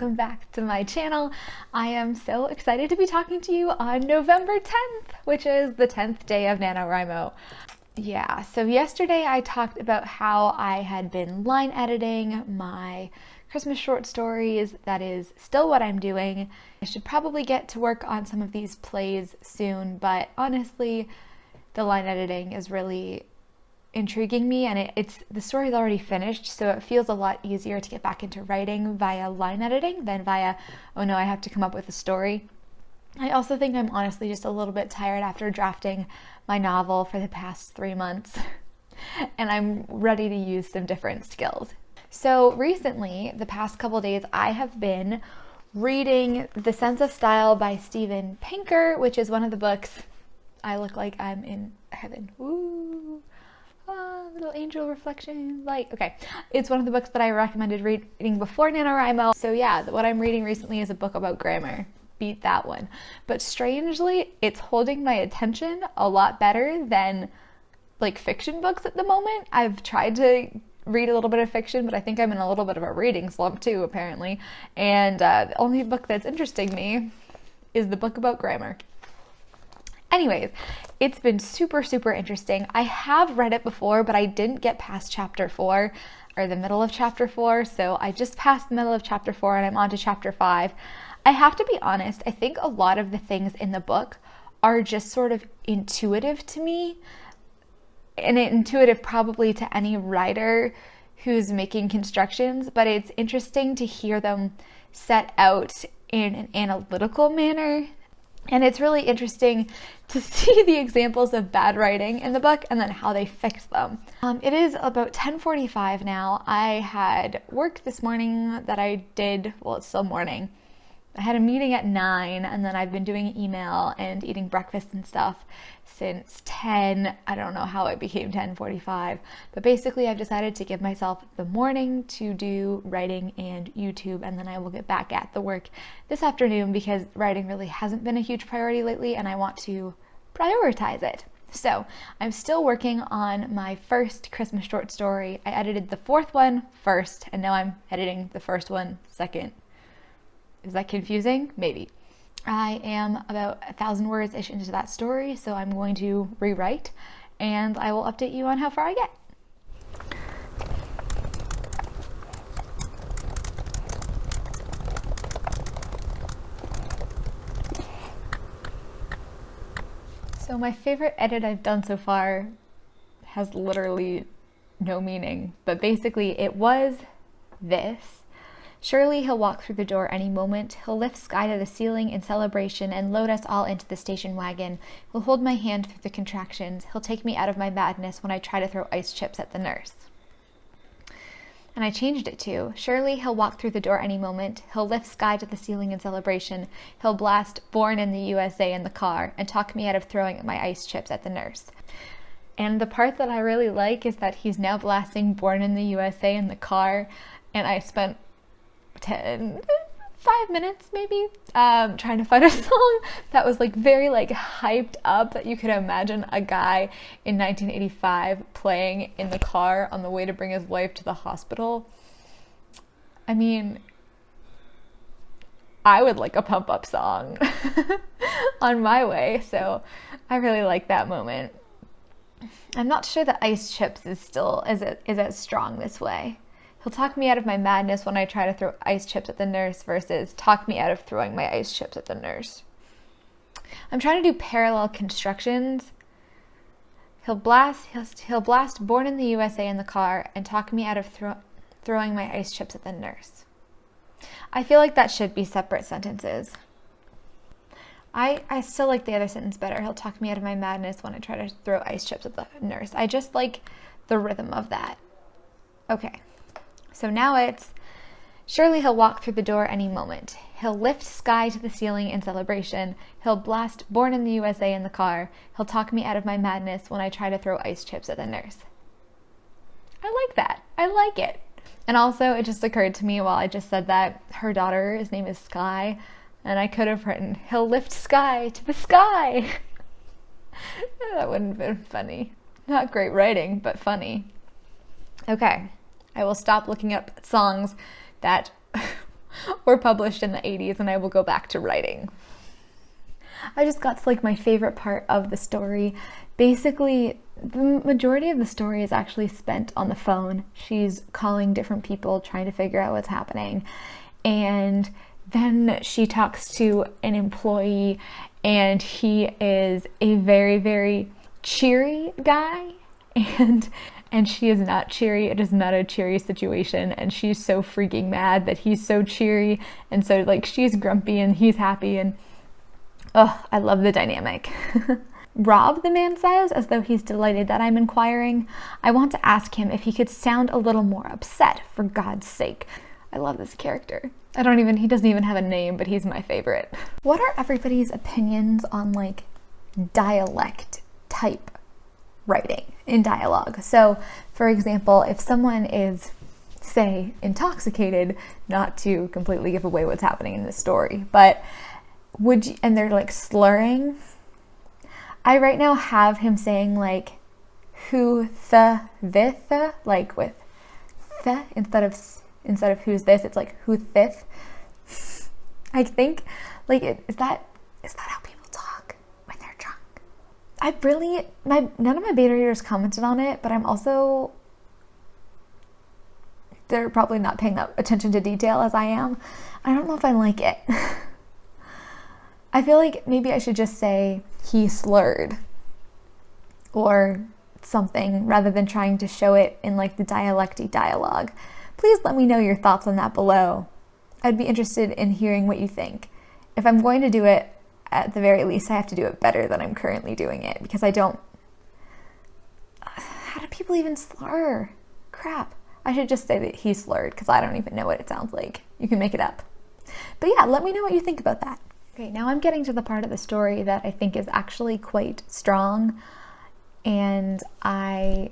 welcome back to my channel. I am so excited to be talking to you on November 10th, which is the 10th day of NaNoWriMo. Yeah, so yesterday I talked about how I had been line editing my Christmas short stories. That is still what I'm doing. I should probably get to work on some of these plays soon, but honestly, the line editing is really intriguing me, and the story's already finished, so it feels a lot easier to get back into writing via line editing than via, oh no, I have to come up with a story. I also think I'm honestly just a little bit tired after drafting my novel for the past 3 months, and I'm ready to use some different skills. So recently, the past couple days, I have been reading The Sense of Style by Steven Pinker, which is one of the books. I look like I'm in heaven. Woo! Little angel reflection, like, okay. It's one of the books that I recommended reading before NaNoWriMo. So yeah, what I'm reading recently is a book about grammar. Beat that one. But strangely, it's holding my attention a lot better than like fiction books at the moment. I've tried to read a little bit of fiction, but I think I'm in a little bit of a reading slump too, apparently. And the only book that's interesting me is the book about grammar. Anyways, it's been super, super interesting. I have read it before, but I didn't get past chapter 4 or the middle of chapter 4. So I just passed the middle of chapter 4 and I'm on to chapter 5. I have to be honest, I think a lot of the things in the book are just sort of intuitive to me, and intuitive probably to any writer who's making constructions, but it's interesting to hear them set out in an analytical manner. And it's really interesting to see the examples of bad writing in the book and then how they fix them. It is about 10:45 now. I had work this morning that I did, well, it's still morning. I had a meeting at 9, and then I've been doing email and eating breakfast and stuff since 10. I don't know how it became 10:45, but basically I've decided to give myself the morning to do writing and YouTube, and then I will get back at the work this afternoon because writing really hasn't been a huge priority lately, and I want to prioritize it. So I'm still working on my first Christmas short story. I edited the 4th one first, and now I'm editing the first one second. Is that confusing? Maybe. I am about 1,000 words-ish into that story, so I'm going to rewrite, and I will update you on how far I get. So my favorite edit I've done so far has literally no meaning, but basically it was this. Surely he'll walk through the door any moment. He'll lift Sky to the ceiling in celebration and load us all into the station wagon. He'll hold my hand through the contractions. He'll take me out of my madness when I try to throw ice chips at the nurse. And I changed it to, surely he'll walk through the door any moment. He'll lift Sky to the ceiling in celebration. He'll blast Born in the USA in the car and talk me out of throwing my ice chips at the nurse. And the part that I really like is that he's now blasting Born in the USA in the car, and I spent 5 minutes maybe trying to find a song that was like very like hyped up, that you could imagine a guy in 1985 playing in the car on the way to bring his wife to the hospital. I mean, I would like a pump up song on my way, so I really like that moment. I'm not sure that ice chips is as strong this way. He'll talk me out of my madness when I try to throw ice chips at the nurse versus talk me out of throwing my ice chips at the nurse. I'm trying to do parallel constructions. He'll blast Born in the USA in the car and talk me out of throwing my ice chips at the nurse. I feel like that should be separate sentences. I still like the other sentence better. He'll talk me out of my madness when I try to throw ice chips at the nurse. I just like the rhythm of that. Okay. So now it's, surely he'll walk through the door any moment. He'll lift Sky to the ceiling in celebration. He'll blast Born in the USA in the car. He'll talk me out of my madness when I try to throw ice chips at the nurse. I like that. I like it. And also, it just occurred to me while I just said that her daughter's name is Sky, and I could have written, he'll lift Sky to the sky. That wouldn't have been funny. Not great writing, but funny. Okay. I will stop looking up songs that were published in the 80s, and I will go back to writing. I just got to like my favorite part of the story. Basically, the majority of the story is actually spent on the phone. She's calling different people, trying to figure out what's happening. And then she talks to an employee, and he is a very, very cheery guy. And she is not cheery. It is not a cheery situation. And she's so freaking mad that he's so cheery. And so like she's grumpy and he's happy. And oh, I love the dynamic. Rob, the man says, as though he's delighted that I'm inquiring. I want to ask him if he could sound a little more upset, for God's sake. I love this character. He doesn't even have a name, but he's my favorite. What are everybody's opinions on like dialect type writing in dialogue? So, for example, if someone is, say, intoxicated, not to completely give away what's happening in this story, but and they're like slurring, I right now have him saying like who the with, like with the instead of who's this, it's like who thith. I think like is that how people talk when they're drunk? None of my beta readers commented on it, but they're probably not paying that attention to detail as I am. I don't know if I like it. I feel like maybe I should just say he slurred or something rather than trying to show it in like the dialecty dialogue. Please let me know your thoughts on that below. I'd be interested in hearing what you think. If I'm going to do it, at the very least, I have to do it better than I'm currently doing it, because I don't... How do people even slur? Crap. I should just say that he slurred, because I don't even know what it sounds like. You can make it up. But yeah, let me know what you think about that. Okay, now I'm getting to the part of the story that I think is actually quite strong, and I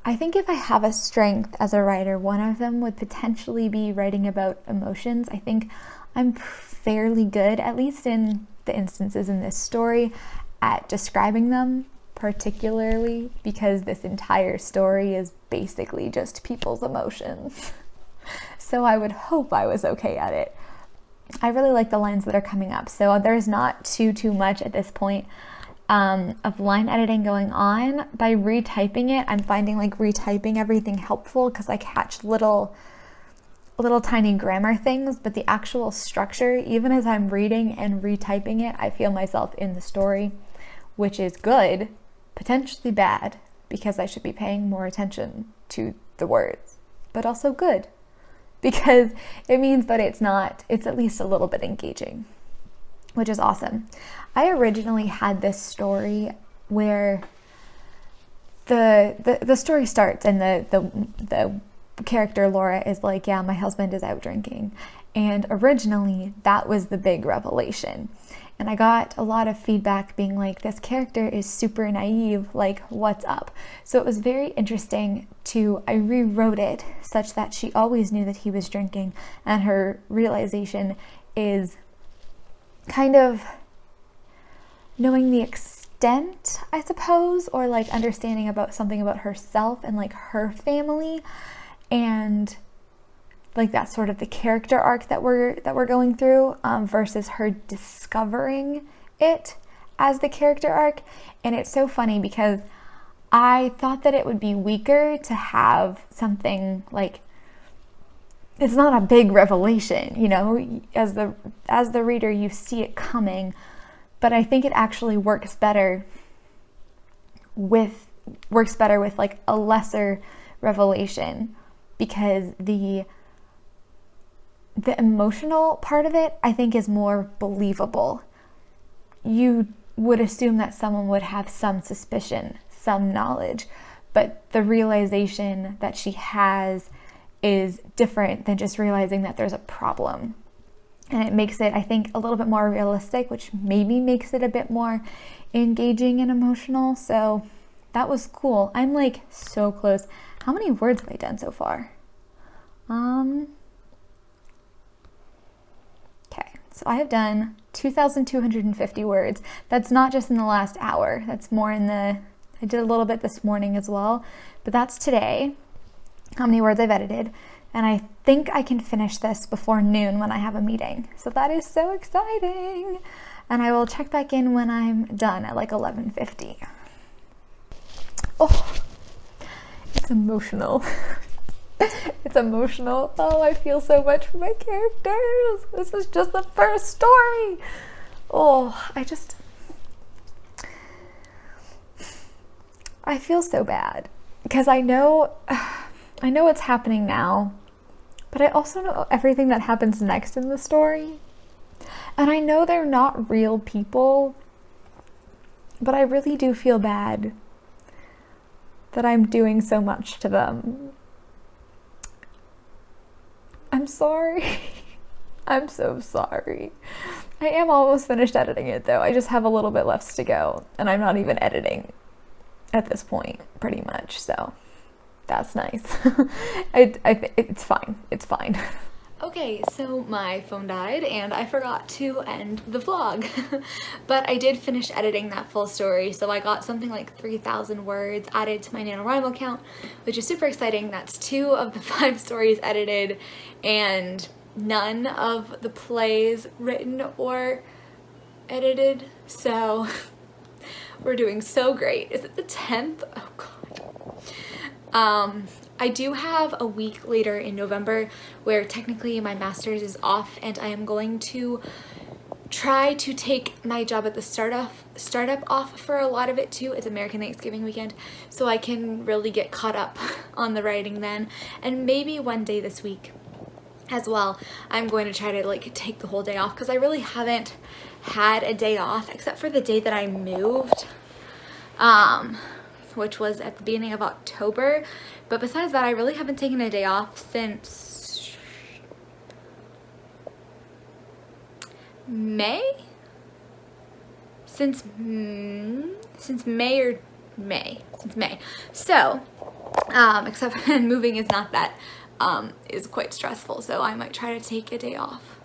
think if I have a strength as a writer, one of them would potentially be writing about emotions. I think I'm fairly good, at least in the instances in this story, at describing them, particularly because this entire story is basically just people's emotions. So I would hope I was okay at it. I really like the lines that are coming up. So there's not too much at this point of line editing going on. By retyping it, I'm finding like retyping everything helpful because I catch little tiny grammar things, but the actual structure, even as I'm reading and retyping it, I feel myself in the story, which is good, potentially bad, because I should be paying more attention to the words, but also good, because it means that it's at least a little bit engaging, which is awesome. I originally had this story where the story starts and the character Laura is like, yeah, my husband is out drinking. And originally that was the big revelation. And I got a lot of feedback being like, this character is super naive, like what's up? So it was very interesting I rewrote it such that she always knew that he was drinking, and her realization is kind of knowing the extent, I suppose, or like understanding about something about herself and like her family, and like that's sort of the character arc that we're going through, versus her discovering it as the character arc. And it's so funny because I thought that it would be weaker to have something like, it's not a big revelation, you know, as the reader you see it coming, but I think it actually works better with like a lesser revelation, because the emotional part of it, I think, is more believable. You would assume that someone would have some suspicion, some knowledge, but the realization that she has is different than just realizing that there's a problem. And it makes it, I think, a little bit more realistic, which maybe makes it a bit more engaging and emotional. So that was cool. I'm like so close. How many words have I done so far? Okay, so I have done 2,250 words. That's not just in the last hour. That's more I did a little bit this morning as well, but that's today. How many words I've edited. And I think I can finish this before noon when I have a meeting. So that is so exciting. And I will check back in when I'm done at like 11:50. Oh, it's emotional. It's emotional. Oh, I feel so much for my characters. This is just the first story. Oh, I feel so bad because I know what's happening now, but I also know everything that happens next in the story. And I know they're not real people, but I really do feel bad that I'm doing so much to them. I'm sorry. I'm so sorry. I am almost finished editing it though. I just have a little bit left to go, and I'm not even editing at this point, pretty much, so that's nice. It's fine. It's fine. Okay, so my phone died and I forgot to end the vlog, but I did finish editing that full story, so I got something like 3,000 words added to my NaNoWriMo account, which is super exciting. That's 2 of the 5 stories edited and none of the plays written or edited, so we're doing so great. Is it the 10th? Oh god. I do have a week later in November where technically my master's is off, and I am going to try to take my job at the startup off for a lot of it too. It's American Thanksgiving weekend, so I can really get caught up on the writing then, and maybe one day this week as well I'm going to try to like take the whole day off, because I really haven't had a day off except for the day that I moved, which was at the beginning of October. But besides that, I really haven't taken a day off since May? Since May. So, except for moving is not that, is quite stressful. So I might try to take a day off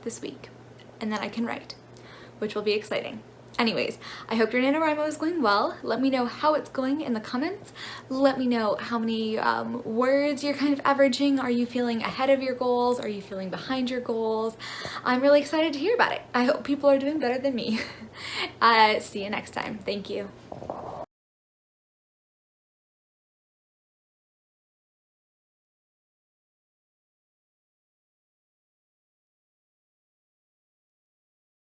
this week, and then I can write, which will be exciting. Anyways, I hope your NaNoWriMo is going well. Let me know how it's going in the comments. Let me know how many words you're kind of averaging. Are you feeling ahead of your goals? Are you feeling behind your goals? I'm really excited to hear about it. I hope people are doing better than me. See you next time. Thank you.